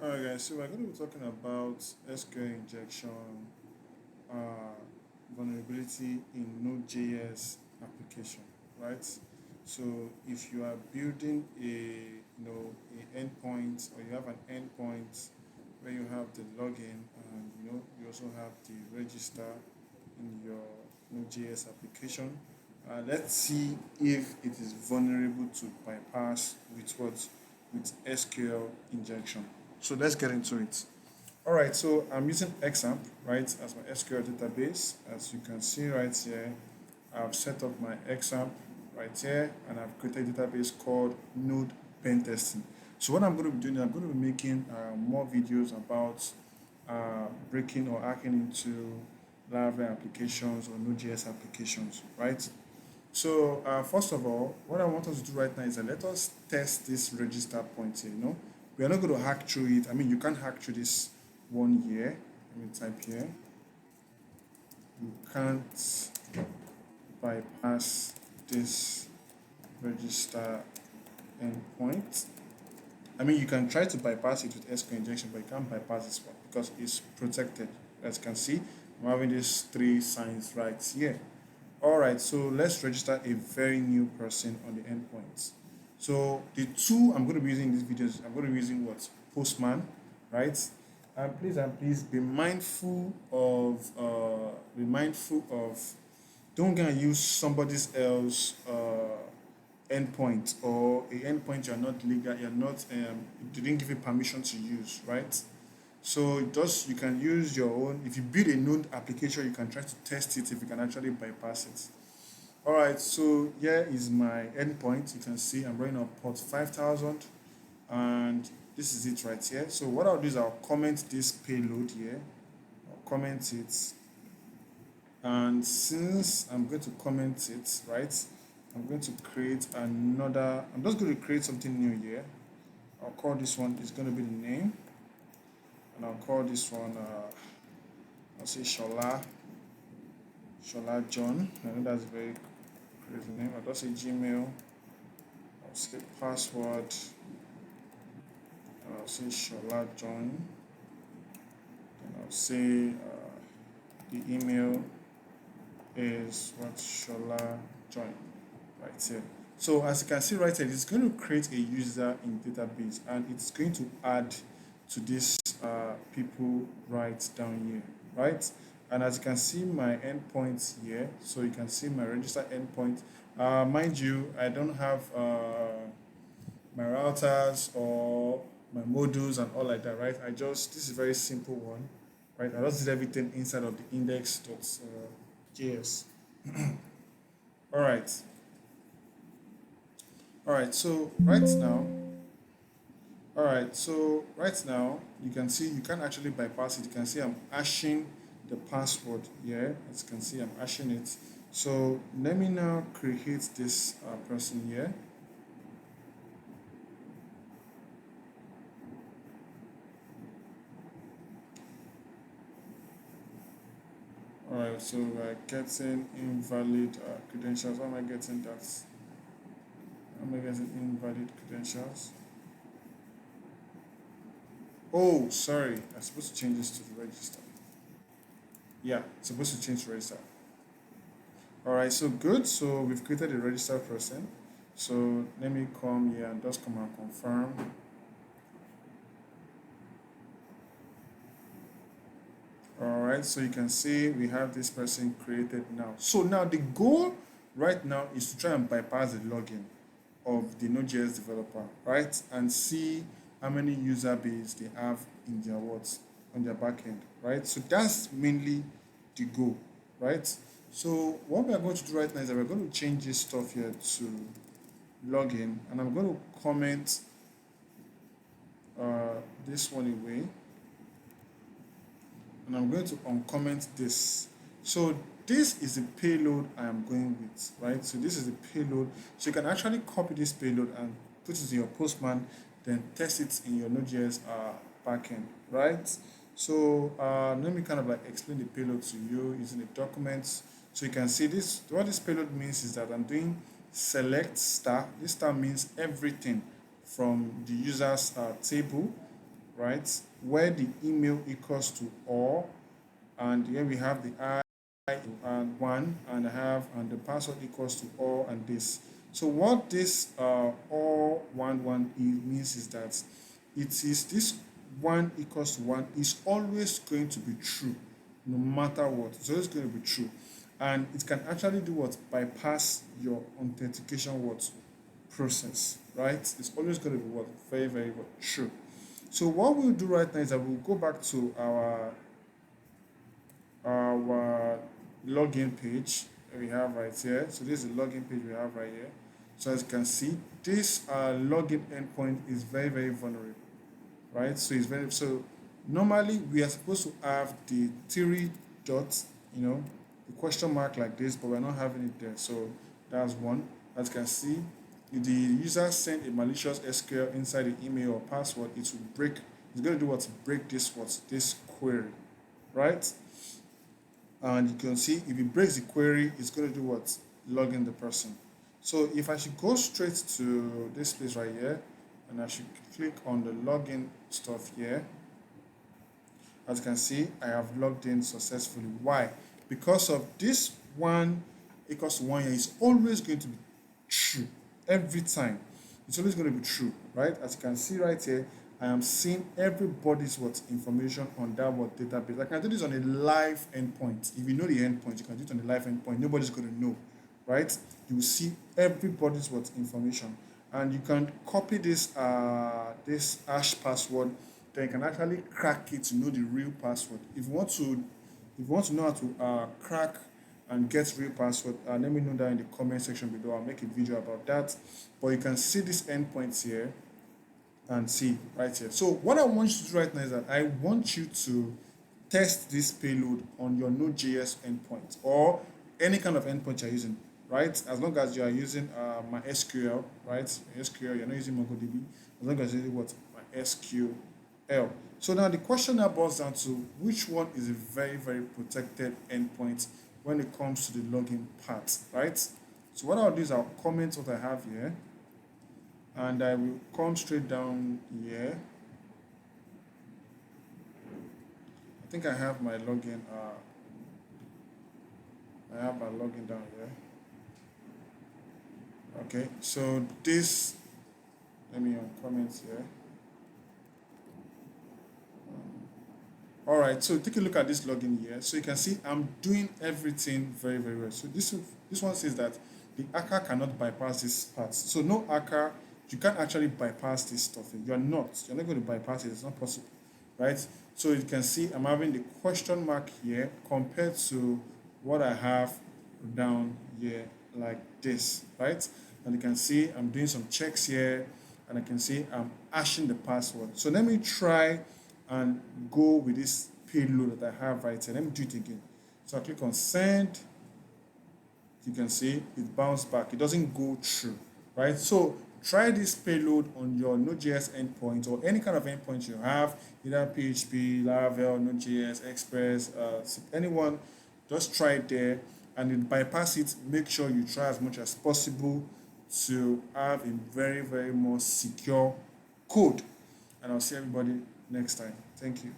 Alright guys, so we're going to be talking about SQL injection uh, vulnerability in Node.js application, right? So if you are building a endpoint, or you have an endpoint where you have the login, and you also have the register in your Node.js application, let's see if it is vulnerable to bypass with what, with SQL injection. So let's get into it. All right, so I'm using XAMPP, right, as my SQL database. As you can see right here, I've set up my XAMPP right here, and I've created a database called Node Pentesting. So what I'm going to be doing, I'm going to be making more videos about breaking or hacking into laravel applications or Node.js applications, right? So first of all, what I want us to do right now is that let us test this register point here. We are not going to hack through it. I mean, you can't hack through this one here. Let me type here. You can't bypass this register endpoint. I mean, you can try to bypass it with SQL injection, but you can't bypass this one because it's protected. As you can see, I'm having these three signs right here. All right, so let's register a very new person on the endpoint. So the two I'm going to be using in this video is I'm going to be using what? Postman, right? And please be mindful of don't go and use somebody's else endpoint, or a endpoint you're not legal, you're not you didn't give it permission to use, right? So just you can use your own. If you build a node application, you can try to test it if you can actually bypass it. All right, so here is my endpoint. You can see I'm running on port 5000, and this is it right here. So what I'll do is I'll comment this payload here. I'll comment it, and since I'm going to comment it, right, I'm going to create another. I'm just going to create something new here. I'll call this one. It's going to be the name, and I'll call this one. I'll say Shola John. I know that's a very crazy name. I'll just say Gmail. I'll say password. I'll say Shola John. And I'll say the email is what Shola John right here. So as you can see right here, it's going to create a user in database, and it's going to add to this people right down here, right? And as you can see my endpoints here, so you can see my register endpoint. Mind you, I don't have my routers or my modules and all like that, right? This is a very simple one, right? I just did everything inside of the index.js. All right, all right. So right now, you can see you can actually bypass it. You can see I'm hashing the password here. As you can see, I'm hashing it. So let me now create this person here. All right, so we're getting invalid credentials. Why am I getting that? Why am I getting invalid credentials? Oh, sorry. I'm supposed to change this to the register. Yeah, it's supposed to change to register. All right, so good. So we've created a register person. So let me come here and just come and confirm. All right, so you can see we have this person created now. So now the goal right now is to try and bypass the login of the Node.js developer, right? And see how many user base they have in their what, on their backend, right? So that's mainly the goal, right? So what we are going to do right now is that we're going to change this stuff here to login, and I'm going to comment this one away, and I'm going to uncomment this. So this is the payload I am going with, right? So this is the payload. So you can actually copy this payload and put it in your Postman, then test it in your Node.js backend, right? So let me kind of like explain the payload to you using the documents. So you can see this. What this payload means is that I'm doing select star. This star means everything from the user's table, right? Where the email equals to all, and here we have the I and one, and I have and the password equals to all and this. So what this all one means is that it is this one equals to one is always going to be true, no matter what. It's always going to be true, and it can actually do what bypass your authentication what process, right? It's always going to be what very what true. So what we'll do right now is that we'll go back to our login page that we have right here. So this is the login page we have right here. So as you can see, this login endpoint is very vulnerable, right? So it's very so normally we are supposed to have the three dots, the question mark like this, but we're not having it there. So that's one. As you can see, if the user sent a malicious SQL inside the email or password, it will break. It's going to do what break this query, right? And you can see if it breaks the query, it's going to do what log in the person. So if I should go straight to this place right here, and I should click on the login stuff here, as you can see, I have logged in successfully. Why? Because of this one equals to one here is always going to be true every time. It's always going to be true, right? As you can see right here, I am seeing everybody's what information on that what database. I can do this on a live endpoint. If you know the endpoint, you can do it on a live endpoint. Nobody's going to know, right? You will see everybody's what information, and you can copy this hash password. Then you can actually crack it to know the real password. If you want to know how to crack and get real password, let me know that in the comment section below. I'll make a video about that. But you can see these endpoints here and see right here. So what I want you to do right now is that I want you to test this payload on your Node.js endpoint or any kind of endpoint you're using, right? As long as you are using MySQL, right? SQL, you're not using MongoDB. As long as you're using what MySQL. So now the question now boils down to which one is a very protected endpoint when it comes to the login part, right? So what I'll do is I'll comment what I have here, and I will come straight down here. I think I have my login. I have my login down here. Okay, so this. Let me comment here. All right, so take a look at this login here. So you can see I'm doing everything very well. So this one says that the hacker cannot bypass this part. So no hacker, you can't actually bypass this stuff. You're not. You're not going to bypass it. It's not possible, right? So you can see I'm having the question mark here compared to what I have down here like this, right? And you can see I'm doing some checks here, and I can see I'm hashing the password. So let me try and go with this payload that I have right here. Let me do it again. So I click on send. You can see it bounced back. It doesn't go through, right? So try this payload on your Node.js endpoint or any kind of endpoint you have, either PHP, Laravel, Node.js, Express, anyone. Just try it there and then bypass it. Make sure you try as much as possible to have a very more secure code. And I'll see everybody next time. Thank you.